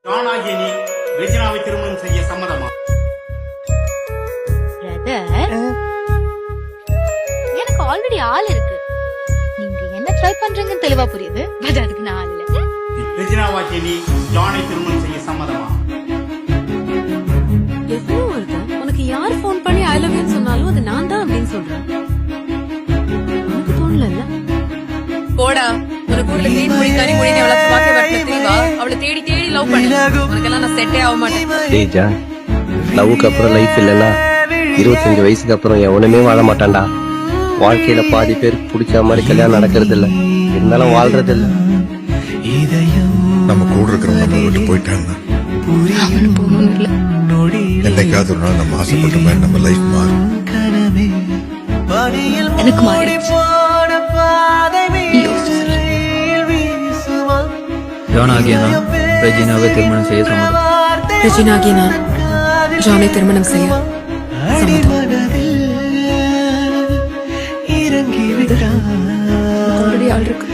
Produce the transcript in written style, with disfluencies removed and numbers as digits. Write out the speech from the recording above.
ஜானாகிய நீ ரெஜினாவை திருமணம் செய்ய சம்மதமா? எனக்கு ஆல்ரெடி ஆள் இருக்கு. நீங்க என்ன ட்ரை பண்றீங்கன்னு தெளிவா புரியுது. பட் அதுக்கு நான் ஆள் இல்ல. ரெஜினாவாகிய நீ ஜானை திருமணம் செய்ய சம்மதமா? எவ்வளவு வருது? உனக்கு யார் போன் பண்ணி ஐ லவ் யூ சொன்னாலும் அது நான் தான் அப்படின்னு சொல்றேன். உனக்கு தோணல? போடா, உனக்கு ஊர்ல மீன் முடி கறி முடி அவளை பாக்க வரல தெரியவா? அவளை தேடி தேடி லவ் பண்ணு. உனக்கெல்லாம் நான் செட்டே ஆக மாட்டேன். டேய் ஜான், லவ்வுக்கு அப்புறம் லைஃப் இல்லைன்னா 25 வயசுக்கு அப்புறம் எவனுமே வாழ மாட்டான்டா. வாழ்க்கையில பாதி பேர் பிடிச்ச மாதிரி கல்யாணம் நடக்கிறது இல்ல, இருந்தாலும் வாழ்றது இல்ல. நம்ம கூட இருக்கிறவங்க நம்ம விட்டு போயிட்டாங்க. அவனு போகணும் இல்ல. என்னைக்காவது ஒரு நாள் நம்ம ஆசைப்பட்ட மாதிரி நம்ம லைஃப் மாறும். எனக்கு மாறிடுச்சு. யோசிச்சு சொல்லு. ஜான் ஆகிய நான் ரெஜினாவை திருமணம் செய்ய சம்மதம். ரெஜினா ஆகிய நான் ஜானை திருமணம் செய்ய சம்மதம். ஆல்ரெடி ஆள் இருக்கு.